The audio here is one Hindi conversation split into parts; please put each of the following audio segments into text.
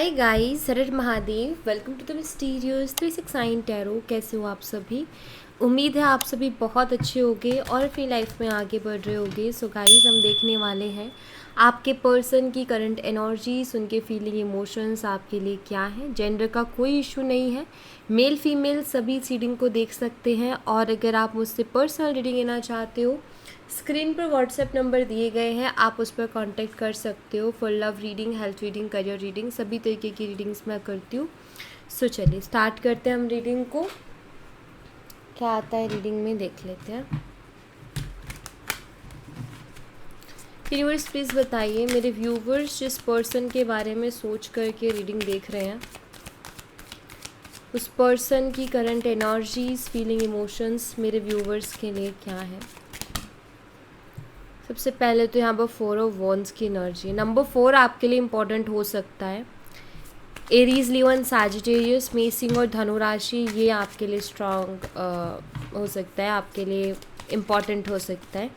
हाय गाइस, हर हर Mahadev. Welcome to the mysterious 369 tarot. कैसे हो आप सभी? उम्मीद है आप सभी बहुत अच्छे होंगे और अपनी लाइफ में आगे बढ़ रहे होंगे। सो गाइस, हम देखने वाले हैं आपके पर्सन की करंट एनर्जीज, उनके फीलिंग इमोशंस आपके लिए क्या है। जेंडर का कोई इशू नहीं है, मेल फीमेल सभी रीडिंग को देख सकते हैं। और अगर आप मुझसे पर्सनल रीडिंग लेना चाहते हो, स्क्रीन पर व्हाट्सएप नंबर दिए गए हैं, आप उस पर कांटेक्ट कर सकते हो for love reading, health reading, career reading, सभी तरीके की रीडिंग्स मैं करती हूँ। सो चलिए स्टार्ट करते हैं हम रीडिंग को। क्या आता है रीडिंग में देख लेते हैं। यूनिवर्स प्लीज़ बताइए मेरे व्यूवर्स जिस पर्सन के बारे में सोच करके रीडिंग देख रहे हैं, उस पर्सन की करंट एनर्जीज, फीलिंग, इमोशंस मेरे व्यूवर्स के लिए क्या है। सबसे पहले तो यहाँ पर 4 ऑफ वॉन्ड्स की एनर्जी। नंबर 4 आपके लिए इम्पॉर्टेंट हो सकता है। एरीज, लियोन, सैजिटेरियस, मेसिंग और धनु राशि, ये आपके लिए स्ट्रांग हो सकता है, आपके लिए इम्पॉर्टेंट हो सकता है।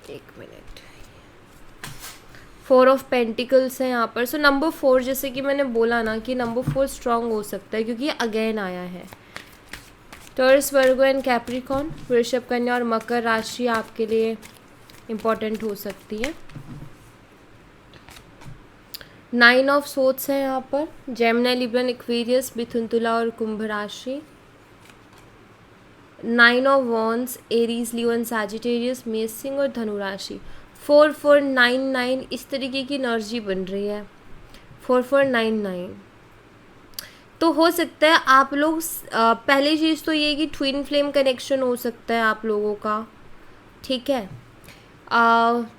एक मिनट। 4 ऑफ पेंटिकल्स है यहाँ पर। सो नंबर 4, जैसे कि मैंने बोला ना कि नंबर 4 स्ट्रांग हो सकता है क्योंकि ये अगेन आया है। टॉरस, वर्गो एंड कैप्रिकॉन, वृषभ, कन्या और मकर राशि आपके लिए इम्पॉर्टेंट हो सकती है। 9 ऑफ सोट्स है यहाँ पर। जेमिनी, लिब्रा, एक्वेरियस, मिथुन, तुला और कुंभ राशि। 9 of wands, Aries, Leo, Sagittarius, मेष, सिंह और धनु राशि। 4499 इस तरीके की एनर्जी बन रही है। 4499 तो हो सकता है आप लोग पहली चीज़ तो ये कि ट्विन फ्लेम कनेक्शन हो सकता है आप लोगों का, ठीक है।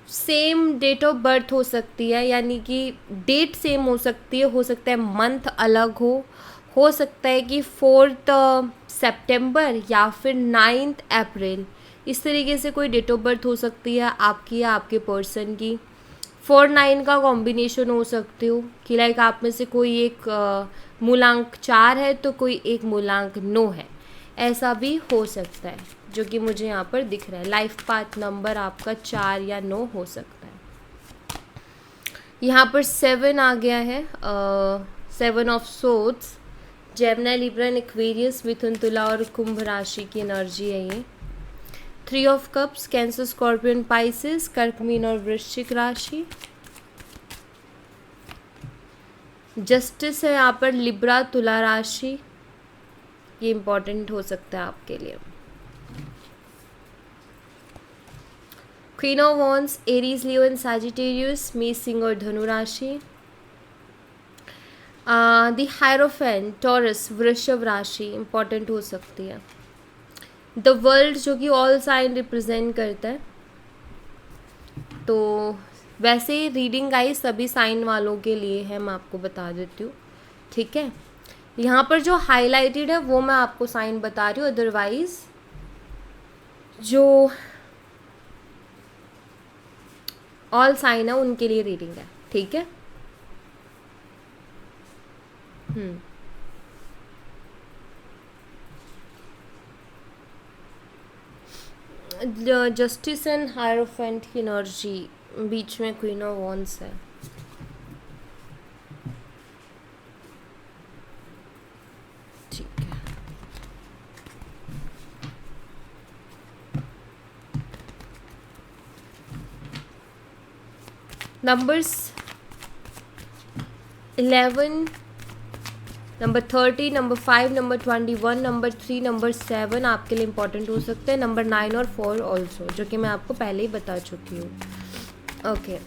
सेम डेट ऑफ बर्थ हो सकती है, यानी कि डेट सेम हो सकती है सकता है मंथ अलग हो सकता है कि 4 सितंबर या फिर 9 अप्रैल, इस तरीके से कोई डेट ऑफ बर्थ हो सकती है आपकी या आपके पर्सन की। 4-9 का कॉम्बिनेशन हो सकते हो कि लाइक आप में से कोई एक मूलांक 4 है तो कोई एक मूलांक 9 है, ऐसा भी हो सकता है जो कि मुझे यहाँ पर दिख रहा है। लाइफ पाथ नंबर आपका 4 या 9 हो सकता है। यहाँ पर 7 आ गया है। 7 of swords, Gemini, Libra, Aquarius, मिथुन, तुला और कुंभ राशि की एनर्जी है ये। 3 of cups, Cancer, Scorpion, Pisces, कर्क, मीन और वृश्चिक राशि। जस्टिस है यहाँ पर, लिब्रा, तुला राशि, ये इम्पॉर्टेंट हो सकता है आपके लिए। Queen of wands, Aries, Leo and Sagittarius, मेष, सिंह और धनु राशि। द हायरोफेंट, टॉरस, वृषभ राशि इम्पॉर्टेंट हो सकती है। द वर्ल्ड जो कि ऑल साइन रिप्रेजेंट करता है। तो वैसे रीडिंग गाइस सभी साइन वालों के लिए है, मैं आपको बता देती हूँ, ठीक है। यहाँ पर जो हाईलाइटेड है वो मैं आपको साइन बता रही हूँ, अदरवाइज जो ऑल साइन है उनके लिए रीडिंग है, ठीक है। जस्टिस एंड हायरोफेंट की एनर्जी, बीच में क्वीन ऑफ वॉन्ड्स है। ठीक है, numbers 11, number 30, number 5, number 21, number 3, number 7 आपके लिए इम्पॉर्टेंट हो सकते हैं। नंबर 9 और 4 ऑल्सो, जो कि मैं आपको पहले ही बता चुकी हूँ। ओके,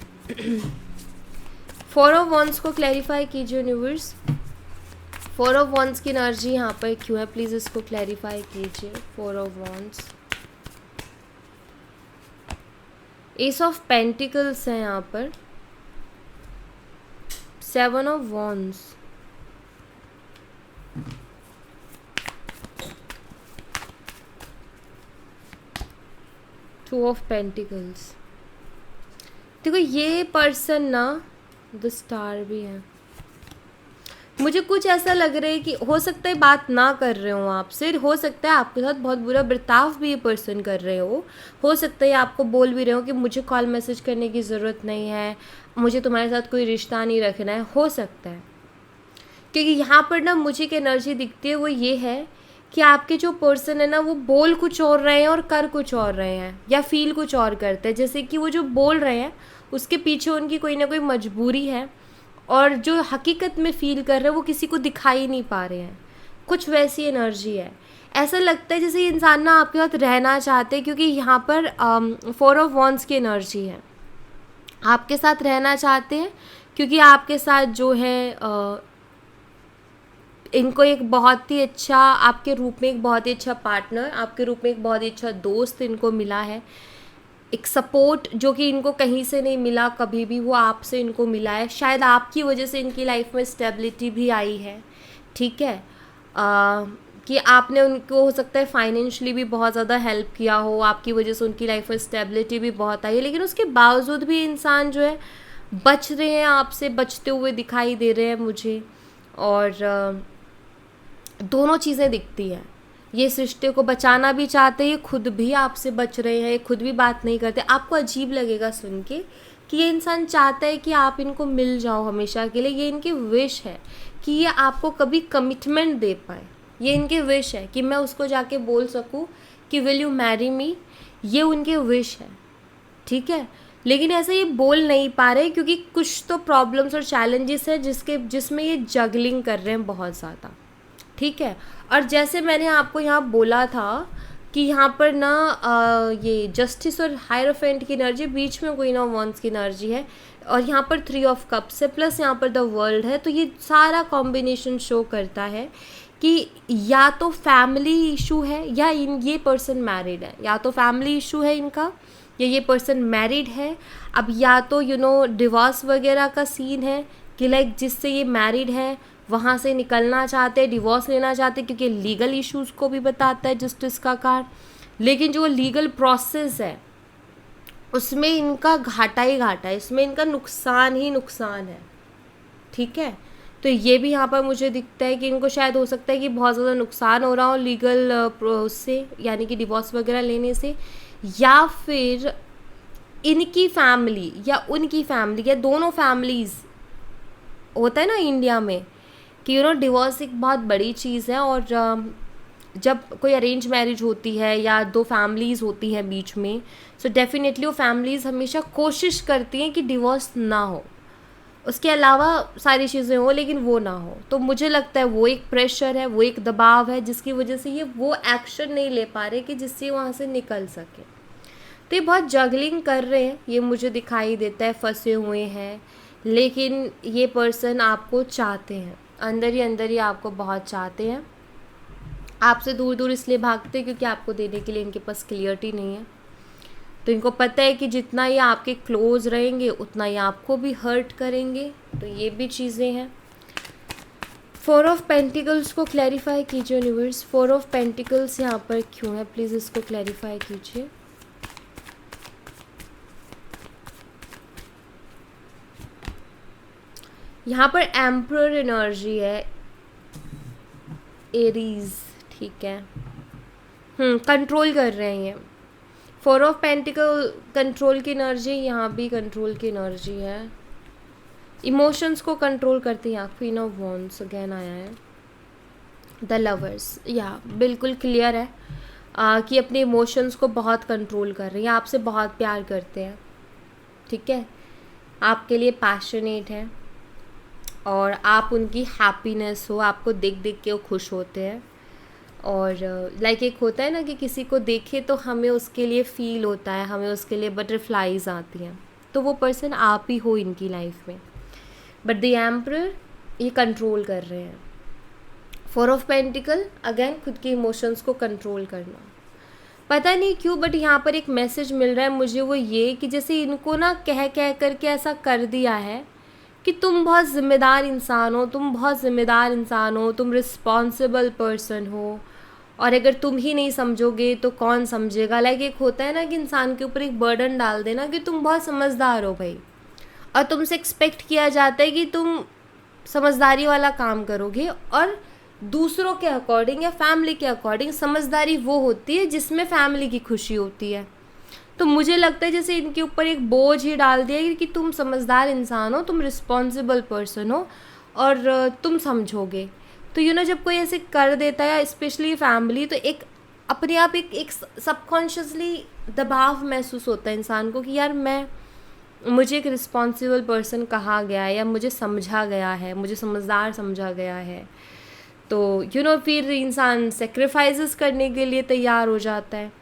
4 ऑफ वॉन्ड्स को क्लैरिफाई कीजिए यूनिवर्स। 4 ऑफ वॉन्ड्स की एनर्जी यहाँ पर क्यों है, प्लीज़ इसको क्लैरिफाई कीजिए। 4 of wands, S of pentacles है यहाँ पर। 7 ऑफ वॉन्ड्स, 2 ऑफ पेंटिकल्स। देखो ये पर्सन ना, द स्टार भी है, मुझे कुछ ऐसा लग रहा है कि हो सकता है बात ना कर रहे हो आपसे, हो सकता है आपके साथ बहुत बुरा बर्ताव भी ये पर्सन कर रहे हो सकता है आपको बोल भी रहे हो कि मुझे कॉल मैसेज करने की ज़रूरत नहीं है, मुझे तुम्हारे साथ कोई रिश्ता नहीं रखना है, हो सकता है। क्योंकि यहाँ पर ना मुझे एक एनर्जी दिखती है, वो ये है कि आपके जो पर्सन है ना वो बोल कुछ और रहे हैं और कर कुछ और रहे हैं, या फील कुछ और करते हैं। जैसे कि वो जो बोल रहे हैं उसके पीछे उनकी कोई ना कोई मजबूरी है, और जो हकीकत में फ़ील कर रहे हैं वो किसी को दिखाई नहीं पा रहे हैं। कुछ वैसी एनर्जी है। ऐसा लगता है जैसे ये इंसान ना आपके साथ रहना चाहते हैं, क्योंकि यहाँ पर 4 ऑफ वॉन्ड्स की एनर्जी है। आपके साथ रहना चाहते हैं क्योंकि आपके साथ जो है इनको एक बहुत ही अच्छा, आपके रूप में एक बहुत ही अच्छा पार्टनर, आपके रूप में एक बहुत ही अच्छा दोस्त इनको मिला है। एक सपोर्ट जो कि इनको कहीं से नहीं मिला कभी भी, वो आपसे इनको मिला है। शायद आपकी वजह से इनकी लाइफ में स्टेबिलिटी भी आई है, ठीक है। कि आपने उनको हो सकता है फाइनेंशियली भी बहुत ज़्यादा हेल्प किया हो, आपकी वजह से उनकी लाइफ में स्टेबिलिटी भी बहुत आई है। लेकिन उसके बावजूद भी इंसान जो है बच रहे हैं, आपसे बचते हुए दिखाई दे रहे हैं मुझे। और दोनों चीज़ें दिखती हैं। ये इस रिश्ते को बचाना भी चाहते हैं, ये खुद भी आपसे बच रहे हैं, ये खुद भी बात नहीं करते। आपको अजीब लगेगा सुन के कि ये इंसान चाहता है कि आप इनको मिल जाओ हमेशा के लिए। ये इनकी विश है कि ये आपको कभी कमिटमेंट दे पाए। ये इनकी विश है कि मैं उसको जाके बोल सकूं कि विल यू मैरी मी। ये उनकी विश है, ठीक है। लेकिन ऐसे ये बोल नहीं पा रहे क्योंकि कुछ तो प्रॉब्लम्स और चैलेंजेस है जिसमें ये जगलिंग कर रहे हैं बहुत ज़्यादा, ठीक है। और जैसे मैंने आपको यहाँ बोला था कि यहाँ पर ना ये जस्टिस और हायरोफेंट की एनर्जी, बीच में क्वीन ऑफ वॉन्ड्स की एनर्जी है, और यहाँ पर 3 ऑफ कप्स है, प्लस यहाँ पर द वर्ल्ड है। तो ये सारा कॉम्बिनेशन शो करता है कि या तो फैमिली इशू है या ये पर्सन मैरिड है, या तो फैमिली इशू है इनका या ये पर्सन मैरिड है। अब या तो डिवोर्स वगैरह का सीन है कि लाइक जिससे ये मैरिड है वहाँ से निकलना चाहते हैं, डिवोर्स लेना चाहते हैं, क्योंकि लीगल इश्यूज़ को भी बताता है जस्टिस का कार्ड। लेकिन जो लीगल प्रोसेस है उसमें इनका घाटा ही घाटा है, इसमें इनका नुकसान ही नुकसान है, ठीक है। तो ये भी यहाँ पर मुझे दिखता है कि इनको शायद हो सकता है कि बहुत ज़्यादा नुकसान हो रहा हो लीगल उससे, यानी कि डिवोर्स वगैरह लेने से, या फिर इनकी फैमिली या उनकी फैमिली या दोनों फैमिलीज़, होता है ना इंडिया में कि डिवोर्स एक बहुत बड़ी चीज़ है। और जब कोई अरेंज मैरिज होती है या 2 फैमिलीज़ होती हैं बीच में, सो डेफिनेटली वो फैमिलीज़ हमेशा कोशिश करती हैं कि डिवोर्स ना हो, उसके अलावा सारी चीज़ें हो लेकिन वो ना हो। तो मुझे लगता है वो एक प्रेशर है, वो एक दबाव है जिसकी वजह से ये वो एक्शन नहीं ले पा रहे कि जिससे वहाँ से निकल सके। तो ये बहुत जगलिंग कर रहे हैं, ये मुझे दिखाई देता है, फंसे हुए हैं। लेकिन ये पर्सन आपको चाहते हैं, अंदर ही आपको बहुत चाहते हैं। आपसे दूर दूर इसलिए भागते हैं क्योंकि आपको देने के लिए इनके पास क्लियरिटी नहीं है। तो इनको पता है कि जितना ये आपके क्लोज रहेंगे उतना ही आपको भी हर्ट करेंगे। तो ये भी चीज़ें हैं। 4 ऑफ पेंटिकल्स को क्लैरिफाई कीजिए यूनिवर्स। 4 ऑफ पेंटिकल्स यहाँ पर क्यों है, प्लीज़ इसको क्लैरिफाई कीजिए। यहाँ पर एम्परर एनर्जी है, एरीज, ठीक है। कंट्रोल कर रहे हैं ये। 4 ऑफ पेंटिकल कंट्रोल की एनर्जी, यहाँ भी कंट्रोल की एनर्जी है। इमोशंस को कंट्रोल करते हैं। क्वीन ऑफ वॉन्ड्स अगेन आया है। द लवर्स, या बिल्कुल क्लियर है कि अपने इमोशंस को बहुत कंट्रोल कर रही हैं, आपसे बहुत प्यार करते हैं, ठीक है। आपके लिए पैशनेट है और आप उनकी हैप्पीनेस हो, आपको देख देख के वो खुश होते हैं। और लाइक एक होता है ना कि किसी को देखे तो हमें उसके लिए फ़ील होता है, हमें उसके लिए बटरफ्लाइज आती हैं, तो वो पर्सन आप ही हो इनकी लाइफ में। बट द एम्परर ये कंट्रोल कर रहे हैं। 4 ऑफ पेंटिकल अगेन खुद के इमोशंस को कंट्रोल करना। पता नहीं क्यों बट यहाँ पर एक मैसेज मिल रहा है मुझे, वो ये कि जैसे इनको ना कह करके ऐसा कर दिया है कि तुम बहुत ज़िम्मेदार इंसान हो, तुम बहुत ज़िम्मेदार इंसान हो, तुम रिस्पॉन्सिबल पर्सन हो, और अगर तुम ही नहीं समझोगे तो कौन समझेगा। लाइक एक होता है ना कि इंसान के ऊपर एक बर्डन डाल देना कि तुम बहुत समझदार हो भाई, और तुमसे एक्सपेक्ट किया जाता है कि तुम समझदारी वाला काम करोगे, और दूसरों के अकॉर्डिंग या फैमिली के अकॉर्डिंग समझदारी वो होती है जिसमें फैमिली की खुशी होती है। तो मुझे लगता है जैसे इनके ऊपर एक बोझ ही डाल दिया कि तुम समझदार इंसान हो, तुम रिस्पॉन्सिबल पर्सन हो और तुम समझोगे। तो जब कोई ऐसे कर देता है, स्पेशली फैमिली, तो एक अपने आप एक सबकॉन्शियसली दबाव महसूस होता है इंसान को कि यार मुझे एक रिस्पॉन्सिबल पर्सन कहा गया है, या मुझे समझा गया है, मुझे समझदार समझा गया है। तो फिर इंसान सेक्रीफाइसेस करने के लिए तैयार हो जाता है।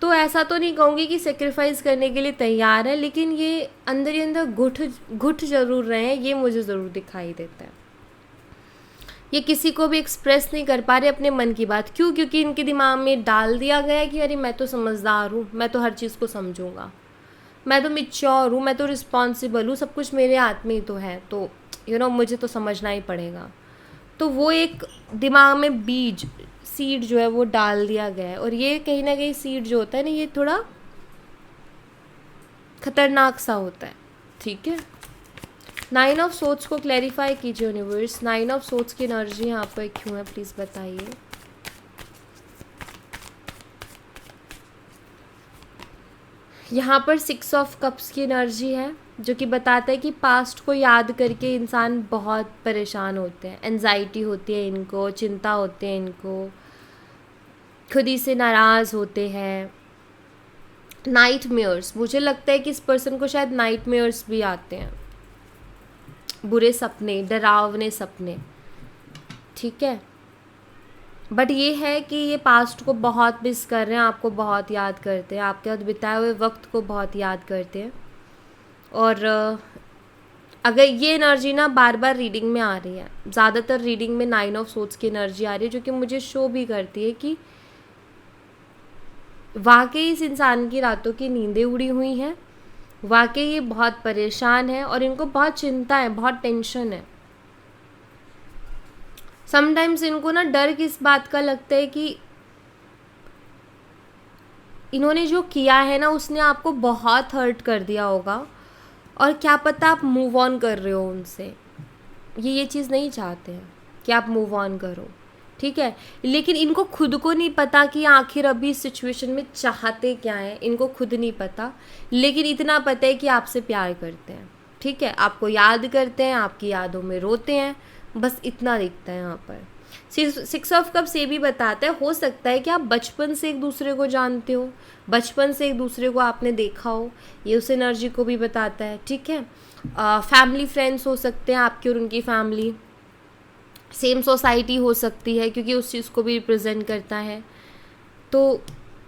तो ऐसा तो नहीं कहूँगी कि सेक्रीफाइस करने के लिए तैयार है, लेकिन ये अंदर ही अंदर घुट ज़रूर रहे हैं, ये मुझे ज़रूर दिखाई देता है। ये किसी को भी एक्सप्रेस नहीं कर पा रहे अपने मन की बात। क्यों? क्योंकि इनके दिमाग में डाल दिया गया है कि अरे मैं तो समझदार हूँ, मैं तो हर चीज़ को समझूंगा, मैं तो मैच्योर हूँ, मैं तो रिस्पॉन्सिबल हूँ, सब कुछ मेरे हाथ में ही तो है, तो मुझे तो समझना ही पड़ेगा। तो वो एक दिमाग में बीज, सीड जो है वो डाल दिया गया है, और ये कहीं ना कहीं सीड जो होता है ना, ये थोड़ा खतरनाक सा होता है। ठीक है, 9 ऑफ सोर्ड्स को क्लैरिफाई कीजिए यूनिवर्स। 9 ऑफ सोर्ड्स की एनर्जी यहाँ पर क्यों है, प्लीज़ बताइए। यहाँ पर 6 ऑफ कप्स की एनर्जी है, जो कि बताता है कि पास्ट को याद करके इंसान बहुत परेशान होते हैं, एंजाइटी होती है इनको, चिंता होती है इनको, खुद ही से नाराज़ होते हैं। नाइटमेयर्स, मुझे लगता है कि इस पर्सन को शायद नाइटमेयर्स भी आते हैं, बुरे सपने, डरावने सपने। ठीक है, बट ये है कि ये पास्ट को बहुत मिस कर रहे हैं, आपको बहुत याद करते हैं, आपके साथ बिताए हुए वक्त को बहुत याद करते हैं। और अगर ये एनर्जी ना बार बार रीडिंग में आ रही है, ज़्यादातर रीडिंग में 9 ऑफ सोर्ड्स की एनर्जी आ रही है, जो कि मुझे शो भी करती है कि वाकई इस इंसान की रातों की नींदें उड़ी हुई हैं, वाकई ये बहुत परेशान है और इनको बहुत चिंता है, बहुत टेंशन है। समटाइम्स इनको ना डर किस बात का लगता है कि इन्होंने जो किया है ना, उसने आपको बहुत हर्ट कर दिया होगा, और क्या पता आप मूव ऑन कर रहे हो उनसे। ये चीज़ नहीं चाहते हैं कि आप मूव ऑन करो। ठीक है, लेकिन इनको खुद को नहीं पता कि आखिर अभी इस सिचुएशन में चाहते क्या हैं, इनको खुद नहीं पता, लेकिन इतना पता है कि आपसे प्यार करते हैं। ठीक है, आपको याद करते हैं, आपकी यादों में रोते हैं, बस इतना दिखता है यहाँ पर। 6 ऑफ कप्स ये भी बताता है, हो सकता है कि आप बचपन से एक दूसरे को जानते हो, बचपन से एक दूसरे को आपने देखा हो, ये उस एनर्जी को भी बताता है। ठीक है, फैमिली फ्रेंड्स हो सकते हैं आपकी और उनकी फैमिली, सेम सोसाइटी हो सकती है क्योंकि उस चीज़ को भी रिप्रेजेंट करता है। तो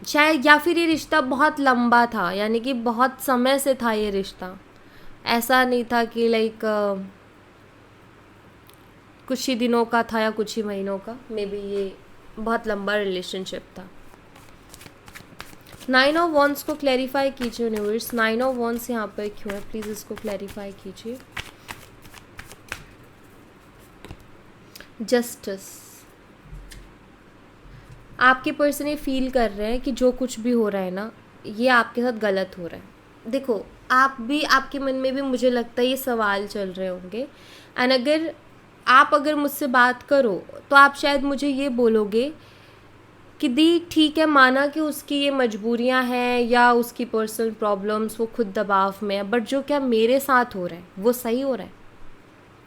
शायद, या फिर ये रिश्ता बहुत लंबा था, यानी कि बहुत समय से था ये रिश्ता, ऐसा नहीं था कि लाइक कुछ ही दिनों का था या कुछ ही महीनों का, मे बी ये बहुत लंबा रिलेशनशिप था। 9 ऑफ वॉन्ड्स को क्लैरिफाई कीजिए यूनिवर्स। 9 ऑफ वॉन्ड्स यहाँ पर क्यों है, प्लीज़ इसको क्लैरिफाई कीजिए। जस्टिस, आपके पर्सन ये फील कर रहे हैं कि जो कुछ भी हो रहा है ना, ये आपके साथ गलत हो रहा है। देखो, आप भी, आपके मन में भी मुझे लगता है ये सवाल चल रहे होंगे, एंड अगर मुझसे बात करो तो आप शायद मुझे ये बोलोगे कि दी ठीक है, माना कि उसकी ये मजबूरियां हैं या उसकी पर्सनल प्रॉब्लम्स, वो खुद दबाव में है, बट जो क्या मेरे साथ हो रहा है वो सही हो रहा है,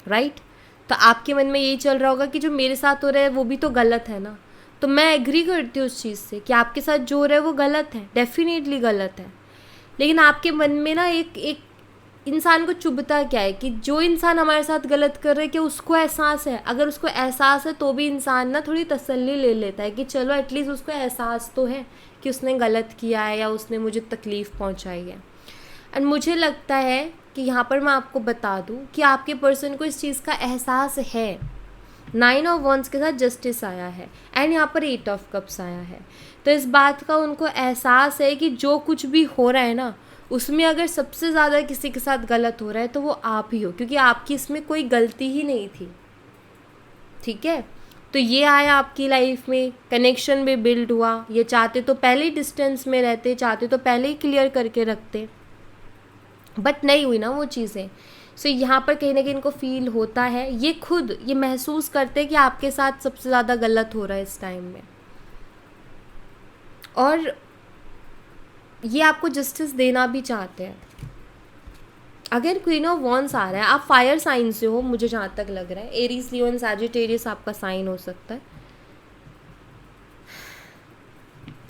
राइट? तो आपके मन में यही चल रहा होगा कि जो मेरे साथ हो रहा है वो भी तो गलत है ना। तो मैं एग्री करती हूँ उस चीज़ से कि आपके साथ जो हो रहा है वो गलत है, डेफिनेटली गलत है। लेकिन आपके मन में ना एक इंसान को चुभता क्या है कि जो इंसान हमारे साथ गलत कर रहा है, कि उसको एहसास है। अगर उसको एहसास है तो भी इंसान ना थोड़ी तसल्ली ले लेता है कि चलो एटलीस्ट उसको एहसास तो है कि उसने गलत किया है या उसने मुझे तकलीफ़ पहुंचाई है। एंड मुझे लगता है कि यहाँ पर मैं आपको बता दूँ कि आपके पर्सन को इस चीज़ का एहसास है। 9 ऑफ वॉन्ड्स के साथ जस्टिस आया है एंड यहाँ पर 8 ऑफ कप्स आया है। तो इस बात का उनको एहसास है कि जो कुछ भी हो रहा है ना, उसमें अगर सबसे ज़्यादा किसी के साथ गलत हो रहा है तो वो आप ही हो, क्योंकि आपकी इसमें कोई गलती ही नहीं थी। ठीक है, तो ये आया आपकी लाइफ में, कनेक्शन भी बिल्ड हुआ। ये चाहते तो पहले ही डिस्टेंस में रहते, चाहते तो पहले ही क्लियर करके रखते, बट नहीं हुई ना वो चीज़ें। सो यहाँ पर कहीं ना कहीं इनको फील होता है, ये खुद ये महसूस करते हैं कि आपके साथ सबसे ज़्यादा गलत हो रहा है इस टाइम में, और ये आपको जस्टिस देना भी चाहते हैं। अगर क्वीन ऑफ वॉन्स आ रहा है, आप फायर साइन से हो, मुझे जहाँ तक लग रहा है एरीज, लियोन, सैजिटेरियस आपका साइन हो सकता है।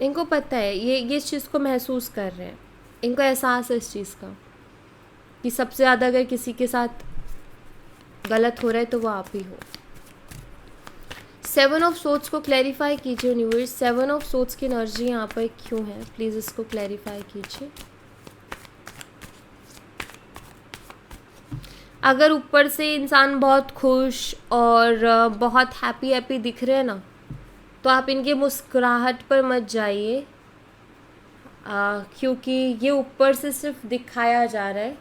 इनको पता है, ये इस चीज़ को महसूस कर रहे हैं, इनको एहसास है इस चीज़ का कि सबसे ज़्यादा अगर किसी के साथ गलत हो रहा है तो वो आप ही हो। 7 ऑफ सोर्ड्स को क्लैरिफाई कीजिए यूनिवर्स, 7 ऑफ सोर्ड्स की एनर्जी यहाँ पर क्यों है, प्लीज़ इसको क्लैरिफाई कीजिए। अगर ऊपर से इंसान बहुत खुश और बहुत हैप्पी दिख रहे हैं ना, तो आप इनके मुस्कुराहट पर मत जाइए, क्योंकि ये ऊपर से सिर्फ दिखाया जा रहा है,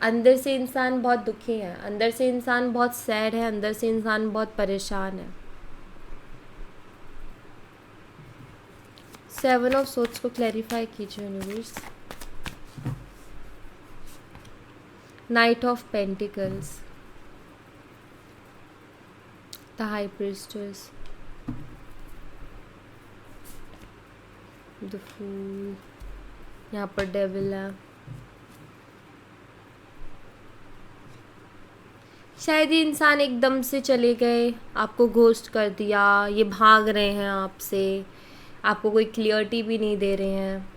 अंदर से इंसान बहुत दुखी है, अंदर से इंसान बहुत सैड है, अंदर से इंसान बहुत परेशान है। 7 ऑफ सोर्ड्स को क्लैरिफाई कीजिए universe. Knight of pentacles, the high priestess, the fool, यहाँ पर डेविल है। शायद ये इंसान एकदम से चले गए, आपको घोस्ट कर दिया, ये भाग रहे हैं आपसे, आपको कोई क्लियरिटी भी नहीं दे रहे हैं,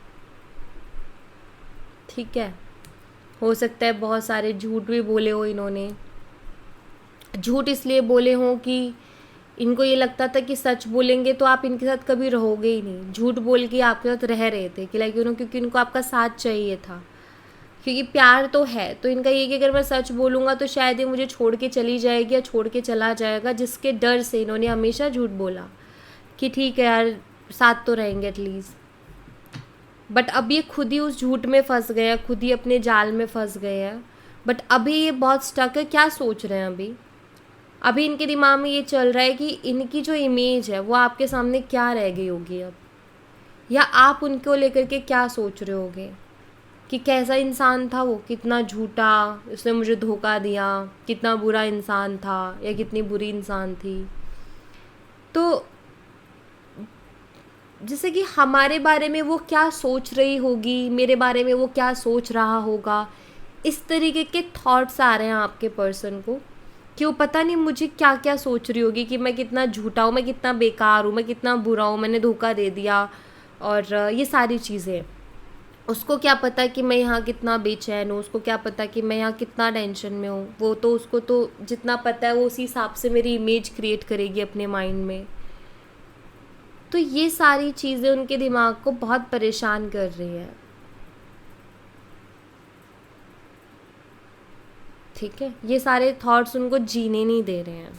ठीक है। हो सकता है बहुत सारे झूठ भी बोले हो इन्होंने, झूठ इसलिए बोले हों कि इनको ये लगता था कि सच बोलेंगे तो आप इनके साथ कभी रहोगे ही नहीं, झूठ बोल के आपके साथ रह रहे थे कि लाइक क्योंकि इनको आपका साथ चाहिए था, क्योंकि प्यार तो है। तो इनका ये कि अगर मैं सच बोलूँगा तो शायद ये मुझे छोड़ के चली जाएगी या छोड़ के चला जाएगा, जिसके डर से इन्होंने हमेशा झूठ बोला कि ठीक है यार साथ तो रहेंगे एटलीस्ट। बट अब ये खुद ही उस झूठ में फंस गए हैं, खुद ही अपने जाल में फंस गए हैं। बट अभी ये बहुत स्टक है, क्या सोच रहे हैं अभी इनके दिमाग में ये चल रहा है कि इनकी जो इमेज है वो आपके सामने क्या रह गई होगी अब, या आप उनको लेकर के क्या सोच रहे होगे कि कैसा इंसान था वो, कितना झूठा, उसने मुझे धोखा दिया, कितना बुरा इंसान था या कितनी बुरी इंसान थी। तो जैसे कि हमारे बारे में वो क्या सोच रही होगी, मेरे बारे में वो क्या सोच रहा होगा, इस तरीके के थॉट्स आ रहे हैं आपके पर्सन को कि वो पता नहीं मुझे क्या क्या सोच रही होगी कि मैं कितना झूठा हूँ, मैं कितना बेकार हूँ, मैं कितना बुरा हूँ, मैंने धोखा दे दिया और ये सारी चीज़ें। उसको क्या पता कि मैं यहाँ कितना बेचैन हूँ, उसको क्या पता कि मैं यहाँ कितना टेंशन में हूँ, वो तो उसको तो जितना पता है वो उसी हिसाब से मेरी इमेज क्रिएट करेगी अपने माइंड में। तो ये सारी चीज़ें उनके दिमाग को बहुत परेशान कर रही है, ठीक है। ये सारे थॉट्स उनको जीने नहीं दे रहे हैं,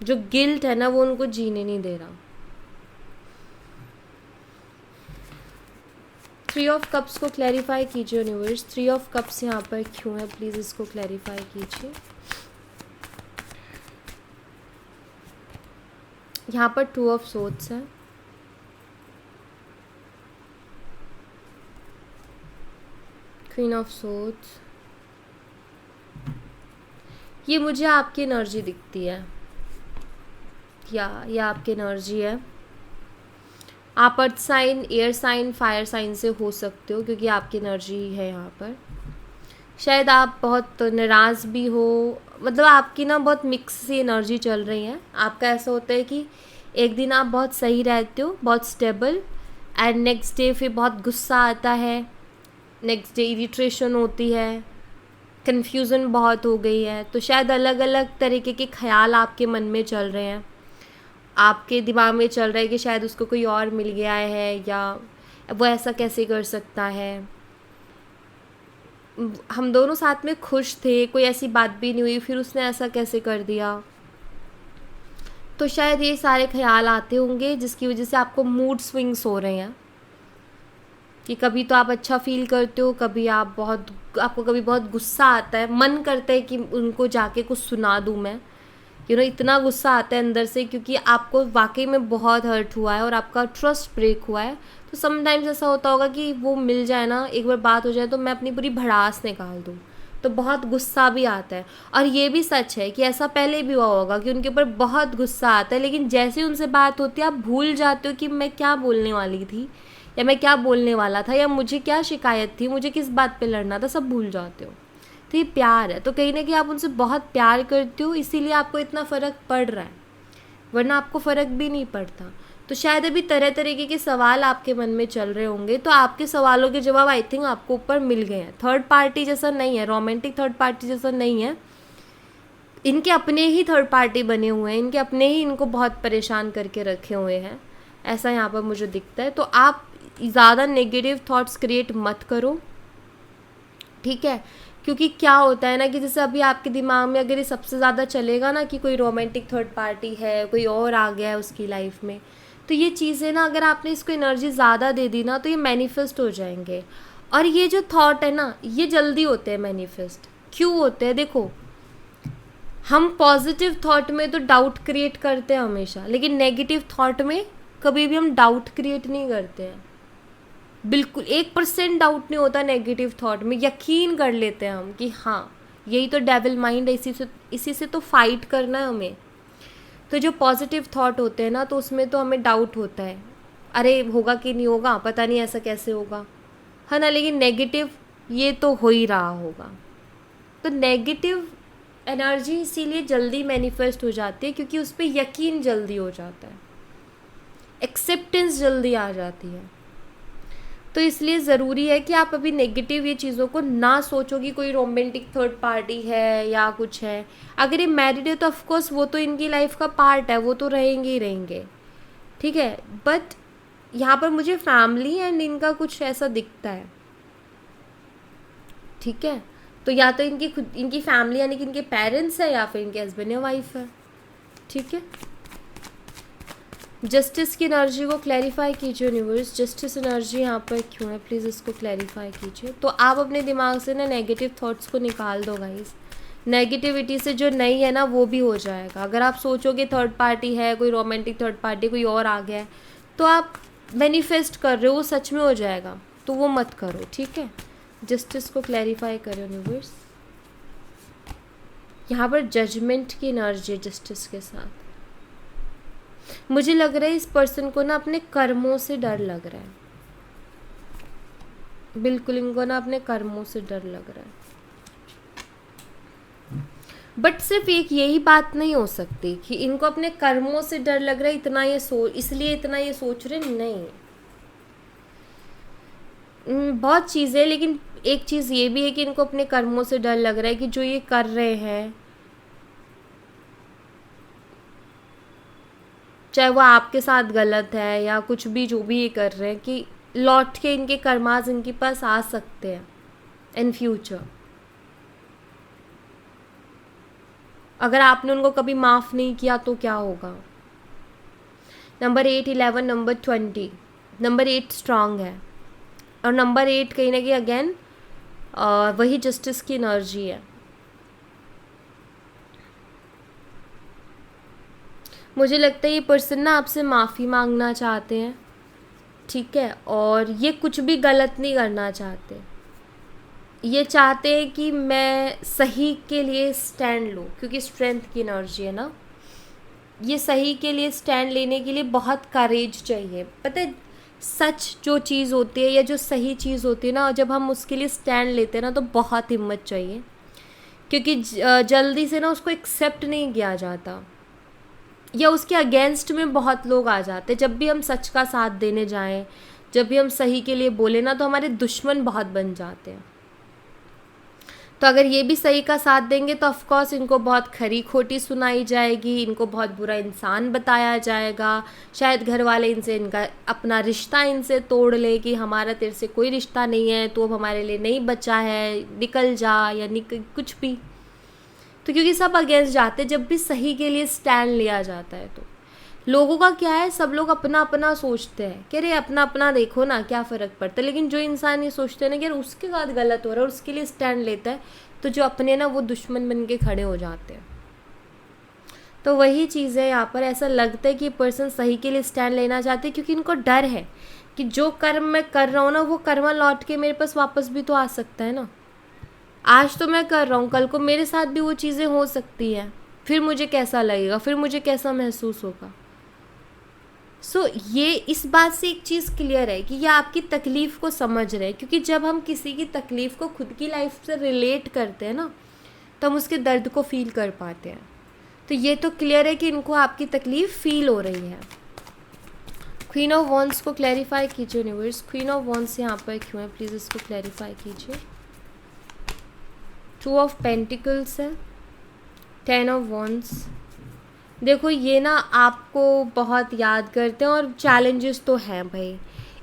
जो गिल्ट है ना वो उनको जीने नहीं दे रहा। 3 ऑफ कप्स को क्लैरिफाई कीजिए यूनिवर्स, 3 ऑफ कप्स यहाँ पर क्यों है, प्लीज़ इसको क्लैरिफाई कीजिए। यहाँ पर 2 ऑफ सोर्ड्स है, क्वीन ऑफ सोर्ड्स। ये मुझे आपकी एनर्जी दिखती है, या ये आपकी एनर्जी है। आप earth sign, air sign, fire sign से हो सकते हो, क्योंकि आपकी एनर्जी है यहाँ पर। शायद आप बहुत नाराज़ भी हो, मतलब आपकी ना बहुत मिक्स सी एनर्जी चल रही है। आपका ऐसा होता है कि एक दिन आप बहुत सही रहते हो, बहुत स्टेबल, एंड नेक्स्ट डे फिर बहुत गुस्सा आता है, नेक्स्ट डे इरिटेशन होती है, कन्फ्यूज़न बहुत हो गई है। तो शायद अलग अलग तरीके के ख्याल आपके मन में चल रहे हैं, आपके दिमाग में चल रहा है कि शायद उसको कोई और मिल गया है, या वो ऐसा कैसे कर सकता है, हम दोनों साथ में खुश थे, कोई ऐसी बात भी नहीं हुई, फिर उसने ऐसा कैसे कर दिया। तो शायद ये सारे ख्याल आते होंगे, जिसकी वजह से आपको मूड स्विंग्स हो रहे हैं कि कभी तो आप अच्छा फील करते हो, कभी आपको कभी बहुत गुस्सा आता है, मन करता है कि उनको जाके कुछ सुना दूँ मैं, इतना गुस्सा आता है अंदर से, क्योंकि आपको वाकई में बहुत हर्ट हुआ है और आपका ट्रस्ट ब्रेक हुआ है। तो समटाइम्स ऐसा होता होगा कि वो मिल जाए ना, एक बार बात हो जाए तो मैं अपनी पूरी भड़ास निकाल दूँ, तो बहुत गुस्सा भी आता है। और ये भी सच है कि ऐसा पहले भी हुआ होगा कि उनके ऊपर बहुत गुस्सा आता है, लेकिन जैसे ही उनसे बात होती है आप भूल जाते हो कि मैं क्या बोलने वाली थी या मैं क्या बोलने वाला था या मुझे क्या शिकायत थी, मुझे किस बात पे लड़ना था, सब भूल जाते हो। तो ये प्यार है। तो कहीं ना कहीं आप उनसे बहुत प्यार करते हो, इसीलिए आपको इतना फ़र्क पड़ रहा है, वरना आपको फ़र्क भी नहीं पड़ता। तो शायद अभी तरह तरीके के सवाल आपके मन में चल रहे होंगे, तो आपके सवालों के जवाब आई थिंक आपको ऊपर मिल गए हैं। थर्ड पार्टी जैसा नहीं है, रोमांटिक थर्ड पार्टी जैसा नहीं है। इनके अपने ही थर्ड पार्टी बने हुए हैं, इनके अपने ही इनको बहुत परेशान करके रखे हुए हैं, ऐसा यहाँ पर मुझे दिखता है। तो आप ज़्यादा नेगेटिव थॉट्स क्रिएट मत करो, ठीक है। क्योंकि क्या होता है ना कि जैसे अभी आपके दिमाग में अगर ये सबसे ज़्यादा चलेगा ना कि कोई रोमांटिक थर्ड पार्टी है, कोई और आ गया है उसकी लाइफ में, तो ये चीज़ें ना अगर आपने इसको एनर्जी ज़्यादा दे दी ना तो ये मैनिफेस्ट हो जाएंगे। और ये जो थॉट है ना ये जल्दी होते हैं मैनिफेस्ट। क्यों होते हैं? देखो, हम पॉजिटिव थॉट में तो डाउट क्रिएट करते हैं हमेशा, लेकिन नेगेटिव थॉट में कभी भी हम डाउट क्रिएट नहीं करते हैं। बिल्कुल 1% डाउट नहीं होता नेगेटिव थॉट में, यकीन कर लेते हैं हम कि हाँ यही तो डेविल माइंड है, इसी से तो फाइट करना है हमें। तो जो पॉजिटिव थॉट होते हैं ना तो उसमें तो हमें डाउट होता है, अरे होगा कि नहीं होगा, पता नहीं ऐसा कैसे होगा, है ना। लेकिन नेगेटिव ये तो हो ही रहा होगा। तो नेगेटिव एनर्जी इसीलिए जल्दी मैनिफेस्ट हो जाती है क्योंकि उस पर यकीन जल्दी हो जाता है, एक्सेप्टेंस जल्दी आ जाती है। तो इसलिए ज़रूरी है कि आप अभी नेगेटिव ये चीज़ों को ना सोचो कि कोई रोमांटिक थर्ड पार्टी है या कुछ है। अगर ये मैरिड है तो ऑफकोर्स वो तो इनकी लाइफ का पार्ट है, वो तो रहेंगे ही रहेंगे, ठीक है। बट यहाँ पर मुझे फैमिली एंड इनका कुछ ऐसा दिखता है, ठीक है। तो या तो इनकी फैमिली यानी कि इनके पेरेंट्स है या फिर इनके हस्बैंड या वाइफ है, ठीक है। जस्टिस की एनर्जी को क्लैरिफाई कीजिए यूनिवर्स, जस्टिस एनर्जी यहाँ पर क्यों है, प्लीज़ इसको क्लैरिफाई कीजिए। तो आप अपने दिमाग से ना नेगेटिव थॉट्स को निकाल दो गाइस। नेगेटिविटी से जो नहीं है ना वो भी हो जाएगा। अगर आप सोचोगे थर्ड पार्टी है, कोई रोमांटिक थर्ड पार्टी कोई और आ गया है, तो आप मैनिफेस्ट कर रहे हो, वो सच में हो जाएगा, तो वो मत करो, ठीक है। जस्टिस को क्लैरिफाई करो यूनिवर्स। यहाँ पर जजमेंट की एनर्जी है जस्टिस के साथ। मुझे लग रहा है इस पर्सन को ना अपने कर्मों से डर लग रहा है, बिल्कुल इनको ना अपने कर्मों से डर लग रहा है। बट सिर्फ एक यही बात नहीं हो सकती कि इनको अपने कर्मों से डर लग रहा है इसलिए इतना ये सोच रहे, नहीं। बहुत चीज़ें, लेकिन एक चीज़ ये भी है कि इनको अपने कर्मों से डर लग रहा है कि जो ये कर रहे हैं, चाहे वो आपके साथ गलत है या कुछ भी, जो भी ये कर रहे हैं, कि लौट के इनके कर्मास इनके पास आ सकते हैं इन फ्यूचर। अगर आपने उनको कभी माफ़ नहीं किया तो क्या होगा। नंबर 8, 11, नंबर 20, नंबर 8 स्ट्रांग है और नंबर 8 कहीं ना कहीं अगेन वही जस्टिस की एनर्जी है। मुझे लगता है ये पर्सन ना आपसे माफ़ी मांगना चाहते हैं, ठीक है। और ये कुछ भी गलत नहीं करना चाहते, ये चाहते हैं कि मैं सही के लिए स्टैंड लूँ, क्योंकि स्ट्रेंथ की एनर्जी है ना। ये सही के लिए स्टैंड लेने के लिए बहुत करेज चाहिए। पता है सच जो चीज़ होती है या जो सही चीज़ होती है ना, जब हम उसके लिए स्टैंड लेते हैं ना तो बहुत हिम्मत चाहिए, क्योंकि जल्दी से ना उसको एक्सेप्ट नहीं किया जाता या उसके अगेंस्ट में बहुत लोग आ जाते हैं। जब भी हम सच का साथ देने जाएं, जब भी हम सही के लिए बोले ना, तो हमारे दुश्मन बहुत बन जाते हैं। तो अगर ये भी सही का साथ देंगे तो ऑफकोर्स इनको बहुत खरी खोटी सुनाई जाएगी, इनको बहुत बुरा इंसान बताया जाएगा। शायद घर वाले इनसे इनका अपना रिश्ता इनसे तोड़ ले कि हमारा तेरे से कोई रिश्ता नहीं है, तो अब हमारे लिए नहीं बचा है, निकल जा या कुछ भी। तो क्योंकि सब अगेंस्ट जाते हैं जब भी सही के लिए स्टैंड लिया जाता है। तो लोगों का क्या है, सब लोग अपना अपना सोचते हैं कि अरे अपना अपना देखो ना, क्या फ़र्क पड़ता है। लेकिन जो इंसान ये सोचते हैं ना कि यार उसके साथ गलत हो रहा है और उसके लिए स्टैंड लेता है, तो जो अपने ना वो दुश्मन बन के खड़े हो जाते हैं। तो वही चीज़ है यहाँ पर। ऐसा लगता है कि पर्सन सही के लिए स्टैंड लेना चाहते हैं क्योंकि इनको डर है कि जो कर्म मैं कर रहा हूँ ना वो कर्म लौट के मेरे पास वापस भी तो आ सकता है ना। आज तो मैं कर रहा हूँ, कल को मेरे साथ भी वो चीज़ें हो सकती हैं, फिर मुझे कैसा लगेगा, फिर मुझे कैसा महसूस होगा। ये इस बात से एक चीज़ क्लियर है कि ये आपकी तकलीफ़ को समझ रहे हैं, क्योंकि जब हम किसी की तकलीफ़ को खुद की लाइफ से रिलेट करते हैं ना, तो हम उसके दर्द को फील कर पाते हैं। तो ये तो क्लियर है कि इनको आपकी तकलीफ़ फील हो रही है। क्वीन ऑफ वॉन्ड्स को क्लैरिफाई कीजिए यूनिवर्स। क्वीन ऑफ वॉन्ड्स यहाँ पर क्यों है, प्लीज़ इसको क्लैरिफाई कीजिए। टू ऑफ पेंटिकल्स है, 10 ऑफ वॉन्ड्स। देखो ये ना आपको बहुत याद करते हैं और चैलेंजेस तो हैं भाई,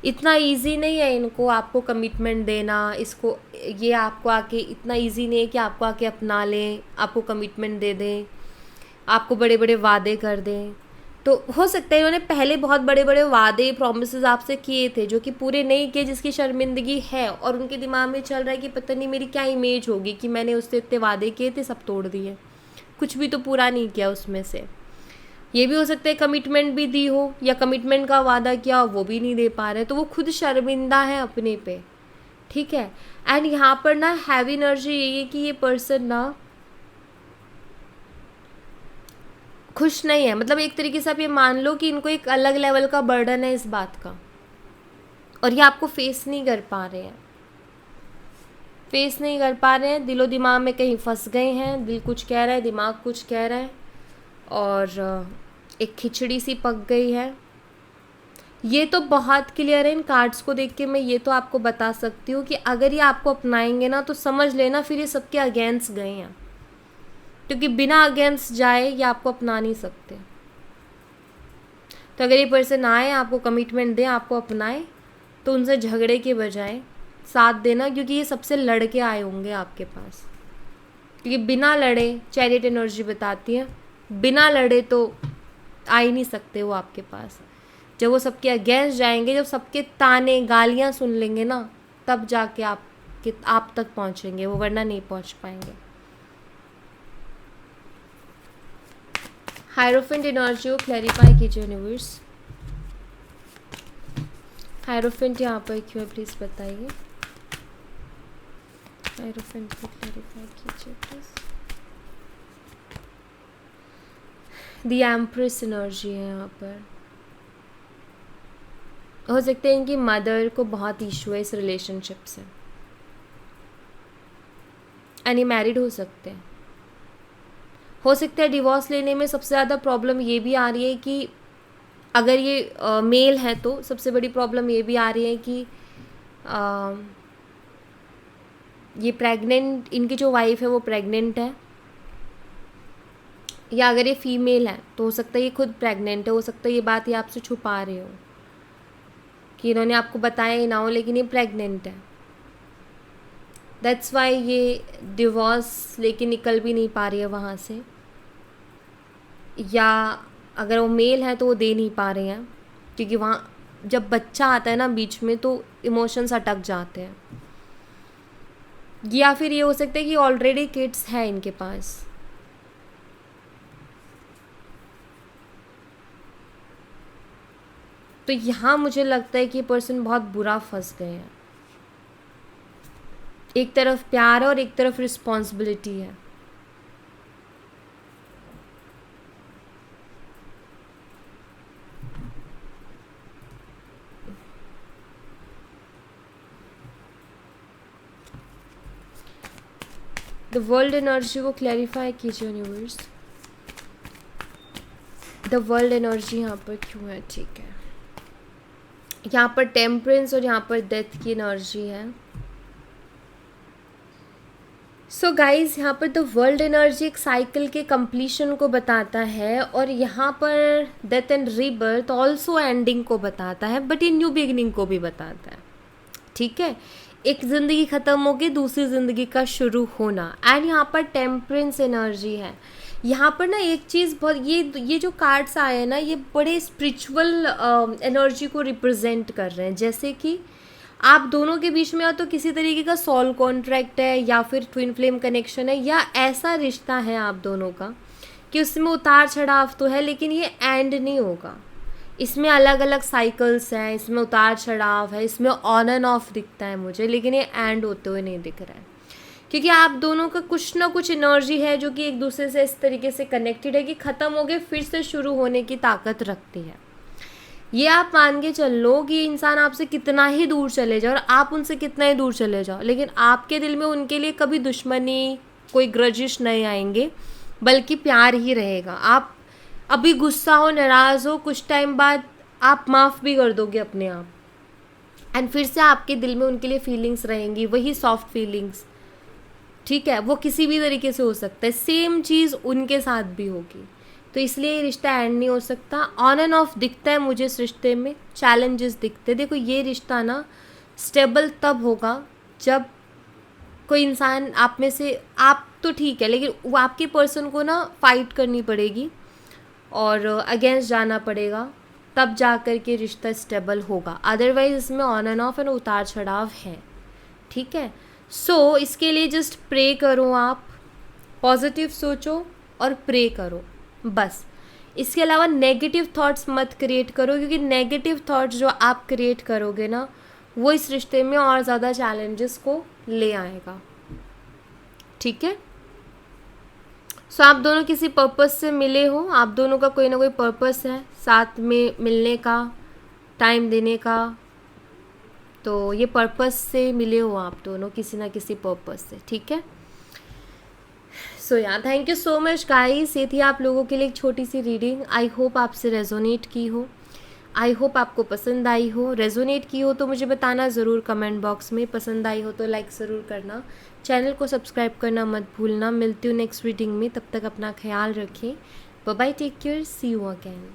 इतना इजी नहीं है इनको आपको कमिटमेंट देना। इसको ये आपको आके इतना इजी नहीं है कि आपको आके अपना लें, आपको कमिटमेंट दे दें, आपको बड़े बड़े वादे कर दें। तो हो सकता है इन्होंने पहले बहुत बड़े बड़े वादे प्रॉमिसेस आपसे किए थे जो कि पूरे नहीं किए, जिसकी शर्मिंदगी है, और उनके दिमाग में चल रहा है कि पता नहीं मेरी क्या इमेज होगी कि मैंने उससे इतने वादे किए थे, सब तोड़ दिए, कुछ भी तो पूरा नहीं किया उसमें से। ये भी हो सकता है कमिटमेंट भी दी हो या कमिटमेंट का वादा किया हो वो भी नहीं दे पा रहे, तो वो खुद शर्मिंदा है अपने पे, ठीक है। एंड यहाँ पर ना हैवी एनर्जी यही है कि ये पर्सन ना खुश नहीं है। मतलब एक तरीके से आप ये मान लो कि इनको एक अलग लेवल का बर्डन है इस बात का, और ये आपको फेस नहीं कर पा रहे हैं, फेस नहीं कर पा रहे हैं, दिलो दिमाग में कहीं फंस गए हैं। दिल कुछ कह रहा है, दिमाग कुछ कह रहा है, और एक खिचड़ी सी पक गई है। ये तो बहुत क्लियर है, इन कार्ड्स को देख के मैं ये तो आपको बता सकती हूँ कि अगर ये आपको अपनाएंगे ना तो समझ लेना फिर ये सबके अगेंस्ट गए हैं, क्योंकि बिना अगेंस्ट जाए ये आपको अपना नहीं सकते। तो अगर ये पर्सन आए, आपको कमिटमेंट दें, आपको अपनाए, तो उनसे झगड़े के बजाय साथ देना, क्योंकि ये सबसे लड़ के आए होंगे आपके पास। क्योंकि बिना लड़े, चैरियट एनर्जी बताती है, बिना लड़े तो आ ही नहीं सकते वो आपके पास। जब वो सबके अगेंस्ट जाएंगे, जब सबके ताने गालियाँ सुन लेंगे ना, तब जाके आप तक पहुँचेंगे वो, वरना नहीं पहुँच पाएंगे। हायरोफेंट एनर्जी को क्लैरिफाई कीजिए यूनिवर्स। हायरोफेंट यहाँ पर क्यों है प्लीज़ बताइए। हायरोफेंट को क्लैरिफाई कीजिए प्लीज़। द एम्प्रेस एनर्जी है यहाँ पर। हो सकता है इनकी मदर को बहुत इशू है इस रिलेशनशिप से, एंड ये मैरिड हो सकते हैं। हो सकता है डिवोर्स लेने में सबसे ज़्यादा प्रॉब्लम ये भी आ रही है कि अगर ये मेल है तो सबसे बड़ी प्रॉब्लम ये भी आ रही है कि ये प्रेग्नेंट, इनकी जो वाइफ है वो प्रेग्नेंट है, या अगर ये फीमेल है तो हो सकता है ये खुद प्रेग्नेंट है। हो सकता है ये बात ये आपसे छुपा रहे हो कि इन्होंने आपको बताया ही ना हो, लेकिन ये प्रेग्नेंट है। दैट्स वाई ये डिवोर्स लेके निकल भी नहीं पा रही है वहाँ से, या अगर वो मेल है तो वो दे नहीं पा रहे हैं, क्योंकि वहाँ जब बच्चा आता है ना बीच में तो इमोशंस अटक जाते हैं। या फिर ये हो सकता है कि ऑलरेडी किड्स है इनके पास। तो यहाँ मुझे लगता है कि ये पर्सन बहुत बुरा फंस गए हैं। एक तरफ प्यार है और एक तरफ रिस्पॉन्सिबिलिटी है। द वर्ल्ड एनर्जी को क्लैरिफाई कीजिए यूनिवर्स। द वर्ल्ड एनर्जी यहाँ पर क्यों है, ठीक है। यहाँ पर टेम्परेंस और यहाँ पर डेथ की एनर्जी है। सो गाइज यहाँ पर द वर्ल्ड एनर्जी एक साइकिल के कंप्लीशन को बताता है, और यहाँ पर death and rebirth also ending को बताता है, बट ये न्यू बिगिनिंग को भी बताता है, ठीक है। एक ज़िंदगी ख़त्म होगी, दूसरी ज़िंदगी का शुरू होना। एंड यहाँ पर टेम्परेंस एनर्जी है। यहाँ पर ना एक चीज़ बहुत, ये जो कार्ड्स आए हैं ना, ये बड़े स्पिरिचुअल एनर्जी को रिप्रेजेंट कर रहे हैं। जैसे कि आप दोनों के बीच में या तो किसी तरीके का सोल कॉन्ट्रैक्ट है, या फिर ट्विन फ्लेम कनेक्शन है, या ऐसा रिश्ता है आप दोनों का कि उसमें उतार चढ़ाव तो है, लेकिन ये एंड नहीं होगा। इसमें अलग अलग साइकिल्स हैं, इसमें उतार चढ़ाव है, इसमें ऑन एंड ऑफ दिखता है मुझे, लेकिन ये एंड होते हुए नहीं दिख रहा है। क्योंकि आप दोनों का कुछ ना कुछ एनर्जी है जो कि एक दूसरे से इस तरीके से कनेक्टेड है कि ख़त्म हो गए फिर से शुरू होने की ताकत रखती है। ये आप मान के चल लो कि इंसान आपसे कितना ही दूर चले जाओ और आप उनसे कितना ही दूर चले जाओ, लेकिन आपके दिल में उनके लिए कभी दुश्मनी, कोई ग्रजिश नहीं आएंगे, बल्कि प्यार ही रहेगा। आप अभी गुस्सा हो, नाराज़ हो, कुछ टाइम बाद आप माफ़ भी कर दोगे अपने आप, एंड फिर से आपके दिल में उनके लिए फीलिंग्स रहेंगी, वही सॉफ्ट फीलिंग्स। ठीक है, वो किसी भी तरीके से हो सकता है, सेम चीज़ उनके साथ भी होगी। तो इसलिए ये रिश्ता एंड नहीं हो सकता। ऑन एंड ऑफ दिखता है मुझे इस रिश्ते में, चैलेंजेस दिखते हैं। देखो ये रिश्ता ना स्टेबल तब होगा जब कोई इंसान आप में से, आप तो ठीक है, लेकिन वो आपके पर्सन को ना फाइट करनी पड़ेगी और अगेंस्ट जाना पड़ेगा, तब जा कर के रिश्ता स्टेबल होगा। अदरवाइज इसमें ऑन एंड ऑफ एंड उतार चढ़ाव है। ठीक है, सो इसके लिए जस्ट प्रे करो, आप पॉजिटिव सोचो और प्रे करो बस। इसके अलावा नेगेटिव थॉट्स मत क्रिएट करो, क्योंकि नेगेटिव थॉट्स जो आप क्रिएट करोगे ना, वो इस रिश्ते में और ज़्यादा चैलेंजेस को ले आएगा। ठीक है, सो आप दोनों किसी पर्पस से मिले हो, आप दोनों का कोई ना कोई पर्पस है साथ में मिलने का, टाइम देने का, तो ये पर्पस से मिले हो आप दोनों किसी ना किसी पर्पस से। ठीक है, सो यार thank you so much guys. ये थी आप लोगों के लिए एक छोटी सी रीडिंग। आई होप आपसे रेजोनेट की हो, आई होप आपको पसंद आई हो। रेजोनेट की हो तो मुझे बताना ज़रूर कमेंट बॉक्स में, पसंद आई हो तो लाइक ज़रूर करना, चैनल को सब्सक्राइब करना मत भूलना। मिलती हूँ नेक्स्ट रीडिंग में, तब तक अपना ख्याल रखें। Bye bye, take care, see you again.